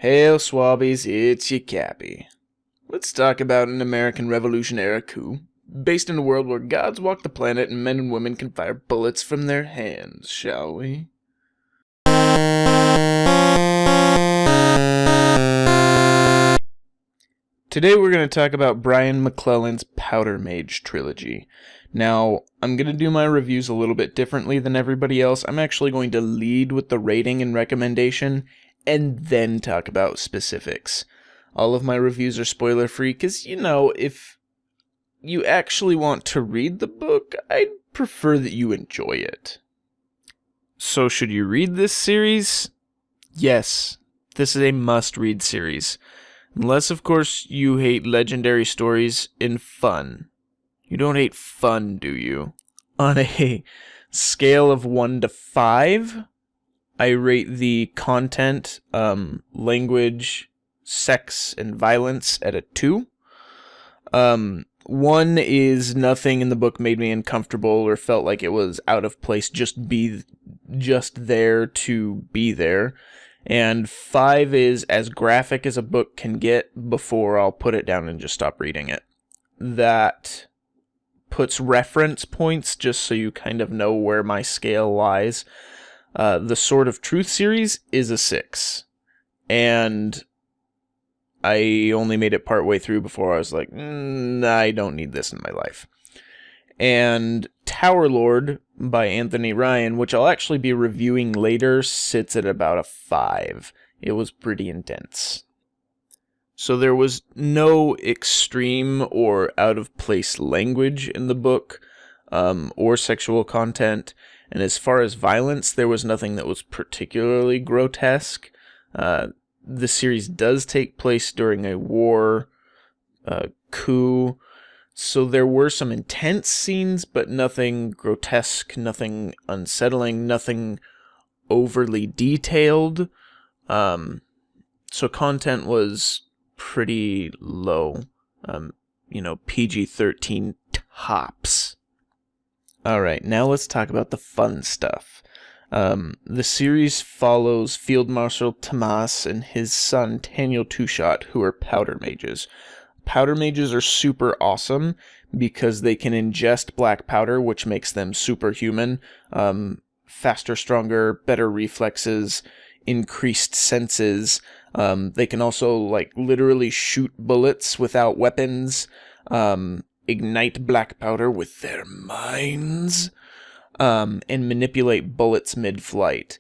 Hail Swabbies, it's your Cappy. Let's talk about an American Revolution-era coup, based in a world where gods walk the planet and men and women can fire bullets from their hands, shall we? Today we're going to talk about Brian McClellan's Powder Mage Trilogy. Now, I'm going to do my reviews a little bit differently than everybody else. I'm actually going to lead with the rating and recommendation, and then talk about specifics. All of my reviews are spoiler-free, because, if you actually want to read the book, I'd prefer that you enjoy it. So should you read this series? Yes, this is a must-read series. Unless, of course, you hate legendary stories in fun. You don't hate fun, do you? On a scale of 1 to 5, I rate the content, language, sex, and violence at a 2. 1 is nothing in the book made me uncomfortable or felt like it was out of place, just there to be there. And 5 is as graphic as a book can get before I'll put it down and just stop reading it. That puts reference points just so you kind of know where my scale lies. The Sword of Truth series is a 6. And I only made it partway through before I was like, I don't need this in my life. And Tower Lord by Anthony Ryan, which I'll actually be reviewing later, sits at about a 5. It was pretty intense. So there was no extreme or out-of-place language in the book, or sexual content. And as far as violence, there was nothing that was particularly grotesque. The series does take place during a war, coup, so there were some intense scenes, but nothing grotesque, nothing unsettling, nothing overly detailed. So content was pretty low. PG-13 tops. Alright, now let's talk about the fun stuff. The series follows Field Marshal Tomas and his son Daniel Two-Shot, who are powder mages. Powder mages are super awesome because they can ingest black powder, which makes them superhuman. Faster, stronger, better reflexes, increased senses. They can also, literally shoot bullets without weapons, ignite black powder with their minds, and manipulate bullets mid-flight.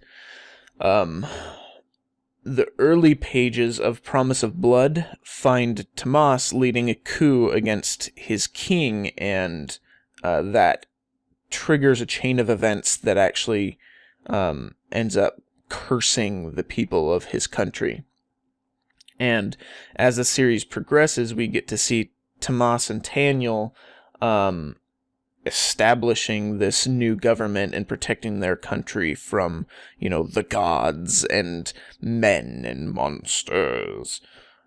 The early pages of Promise of Blood find Tomas leading a coup against his king, and that triggers a chain of events that actually ends up cursing the people of his country. And as the series progresses, we get to see Tomas and Daniel establishing this new government and protecting their country from, the gods and men and monsters.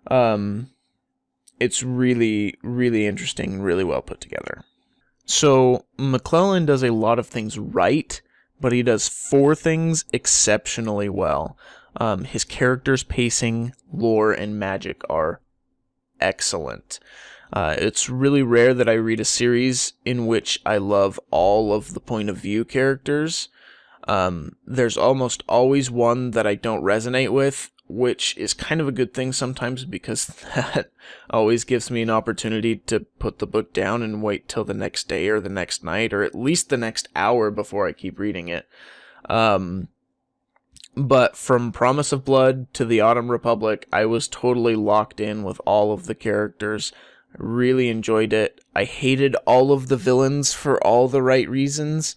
It's really, really interesting, really well put together. So, McClellan does a lot of things right, but he does 4 things exceptionally well. His characters' pacing, lore, and magic are excellent. It's really rare that I read a series in which I love all of the point of view characters. There's almost always one that I don't resonate with, which is kind of a good thing sometimes because that always gives me an opportunity to put the book down and wait till the next day or the next night or at least the next hour before I keep reading it. But from Promise of Blood to the Autumn Republic, I was totally locked in with all of the characters. I really enjoyed it. I hated all of the villains for all the right reasons.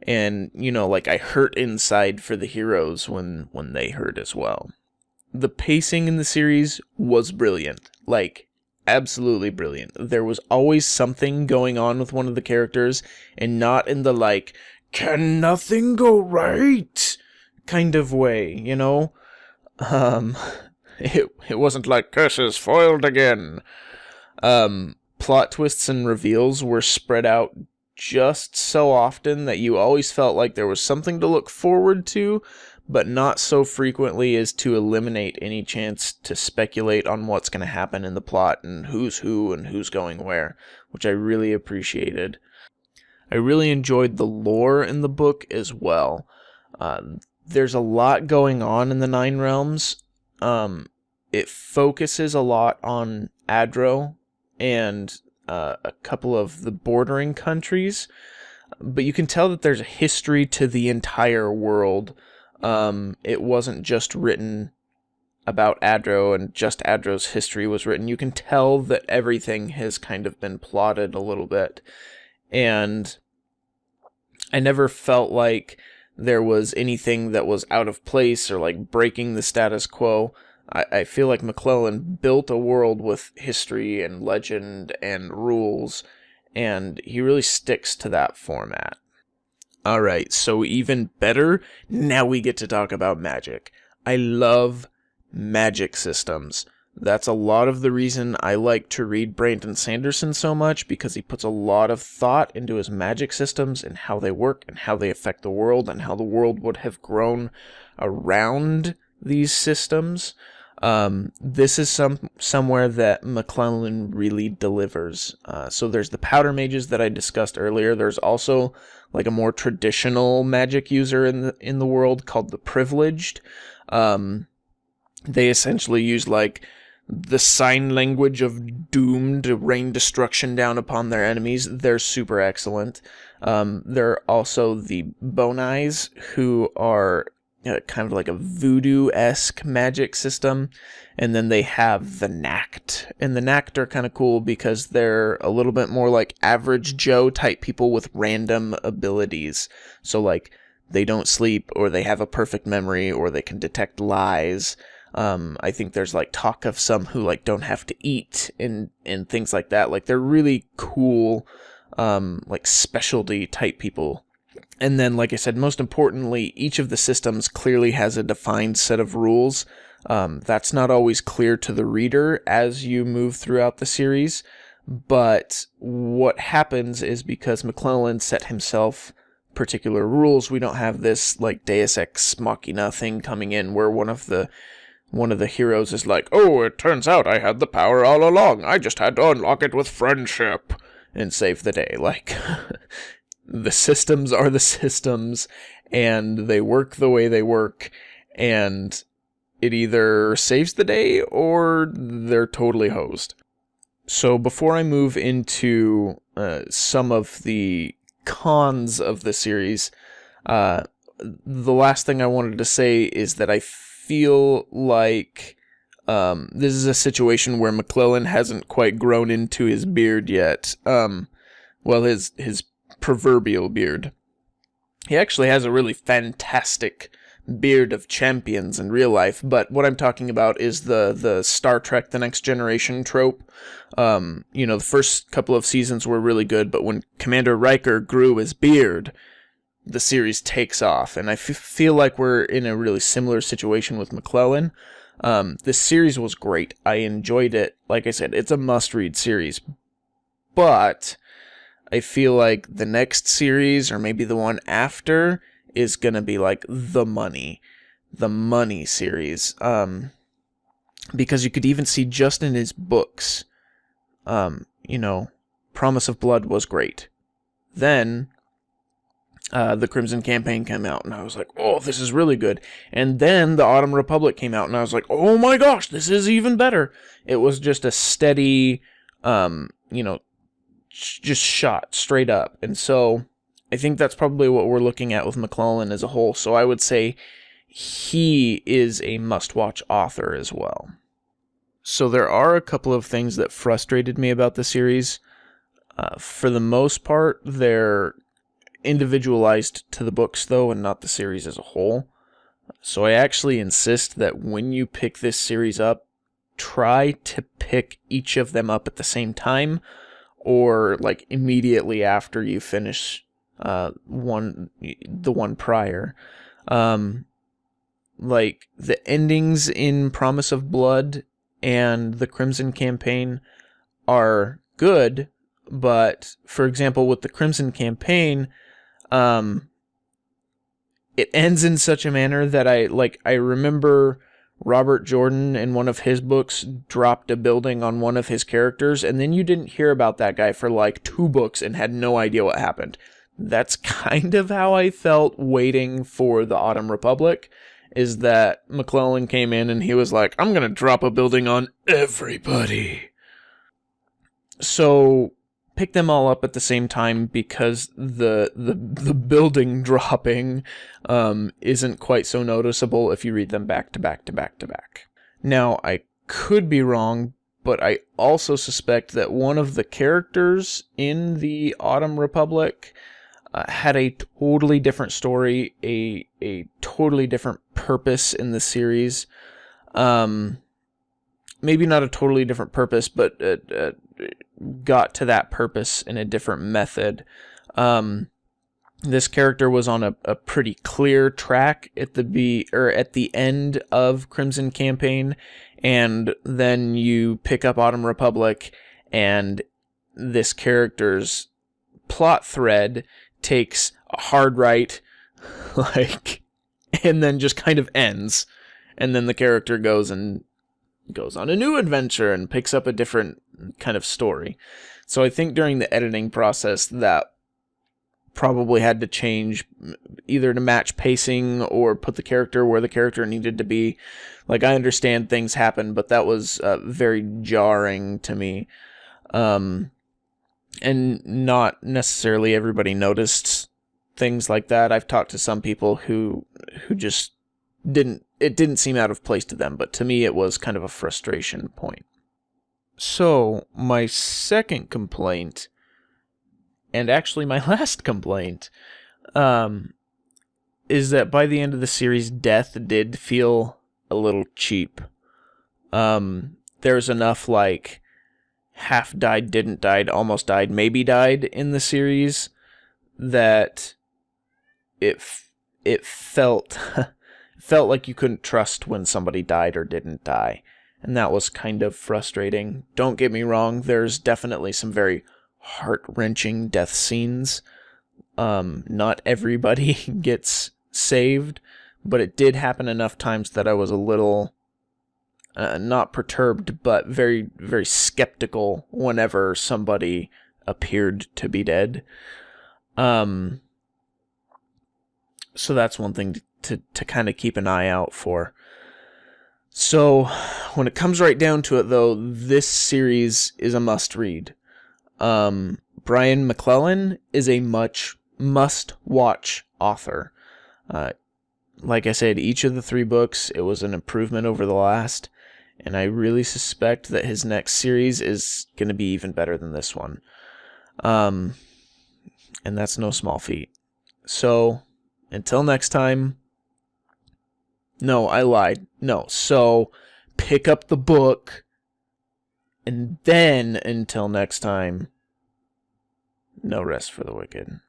And, I hurt inside for the heroes when they hurt as well. The pacing in the series was brilliant. Absolutely brilliant. There was always something going on with one of the characters, and not in the, can nothing go right kind of way, It wasn't like curses foiled again. Plot twists and reveals were spread out just so often that you always felt like there was something to look forward to, but not so frequently as to eliminate any chance to speculate on what's going to happen in the plot and who's who and who's going where, which I really appreciated. I really enjoyed the lore in the book as well. There's a lot going on in the Nine Realms. It focuses a lot on Adro and a couple of the bordering countries, but you can tell that there's a history to the entire world. It wasn't just written about Adro and just Adro's history was written. You can tell that everything has kind of been plotted a little bit. And I never felt like there was anything that was out of place or like breaking the status quo. I feel like McClellan built a world with history and legend and rules, and he really sticks to that format. Alright, so even better, now we get to talk about magic. I love magic systems. That's a lot of the reason I like to read Brandon Sanderson so much, because he puts a lot of thought into his magic systems and how they work and how they affect the world and how the world would have grown around these systems. This is somewhere that McClellan really delivers. So there's the Powder Mages that I discussed earlier. There's also like a more traditional magic user in the world called the Privileged. They essentially use like the sign language of doom to rain destruction down upon their enemies. They're super excellent. There are also the Bone Eyes, who are kind of like a voodoo-esque magic system. And then they have the Nact. And the Nact are kind of cool because they're a little bit more like average Joe type people with random abilities. So like they don't sleep, or they have a perfect memory, or they can detect lies. I think there's like talk of some who like don't have to eat and things like that. Like they're really cool, like specialty type people. And then, like I said, most importantly, each of the systems clearly has a defined set of rules. That's not always clear to the reader as you move throughout the series. But what happens is because McClellan set himself particular rules, we don't have this like Deus Ex Machina thing coming in where one of the heroes is like, oh, it turns out I had the power all along. I just had to unlock it with friendship and save the day. Like, the systems are the systems, and they work the way they work, and it either saves the day or they're totally hosed. So before I move into some of the cons of the series, the last thing I wanted to say is that I feel like this is a situation where McClellan hasn't quite grown into his beard yet. His proverbial beard. He actually has a really fantastic beard of champions in real life, but what I'm talking about is the Star Trek The Next Generation trope. The first couple of seasons were really good, but when Commander Riker grew his beard, the series takes off, and I feel like we're in a really similar situation with McClellan. This series was great. I enjoyed it. Like I said, it's a must-read series, but I feel like the next series, or maybe the one after, is gonna be like the money series. Because you could even see just in his books, Promise of Blood was great. Then the Crimson Campaign came out, and I was like, oh, this is really good. And then the Autumn Republic came out, and I was like, oh my gosh, this is even better. It was just a steady, just shot straight up. And so I think that's probably what we're looking at with McClellan as a whole. So I would say he is a must-watch author as well. So there are a couple of things that frustrated me about the series. For the most part, they're individualized to the books, though, and not the series as a whole. So I actually insist that when you pick this series up, try to pick each of them up at the same time, or like immediately after you finish the one prior. Like the endings in Promise of Blood and the Crimson Campaign are good, but for example, with the Crimson Campaign, it ends in such a manner that I remember Robert Jordan in one of his books dropped a building on one of his characters, and then you didn't hear about that guy for like 2 books and had no idea what happened. That's kind of how I felt waiting for the Autumn Republic, is that McClellan came in and he was like, I'm going to drop a building on everybody. So pick them all up at the same time, because the building dropping isn't quite so noticeable if you read them back to back to back to back. Now, I could be wrong, but I also suspect that one of the characters in the Autumn Republic had a totally different story, a totally different purpose in the series. Maybe not a totally different purpose, but got to that purpose in a different method. This character was on a pretty clear track at the end of Crimson Campaign, and then you pick up Autumn Republic, and this character's plot thread takes a hard right, and then just kind of ends, and then the character goes on a new adventure and picks up a different kind of story. So I think during the editing process that probably had to change, either to match pacing or put the character where the character needed to be. Like, I understand things happen, but that was very jarring to me. And not necessarily everybody noticed things like that. I've talked to some people who just didn't seem out of place to them, but to me it was kind of a frustration point. So, my second complaint, and actually my last complaint, is that by the end of the series, death did feel a little cheap. There's enough, like, half died, didn't died, almost died, maybe died in the series that it felt felt like you couldn't trust when somebody died or didn't die, and that was kind of frustrating. Don't get me wrong, there's definitely some very heart-wrenching death scenes. Not everybody gets saved, but it did happen enough times that I was a little not perturbed, but very, very skeptical whenever somebody appeared to be dead. So that's one thing to kind of keep an eye out for. So when it comes right down to it, though, this series is a must-read. Brian McClellan is a must-watch author. Like I said, each of the 3 books, it was an improvement over the last, and I really suspect that his next series is going to be even better than this one. And that's no small feat. So, until next time... No, I lied. No, so pick up the book, and then, until next time, no rest for the wicked.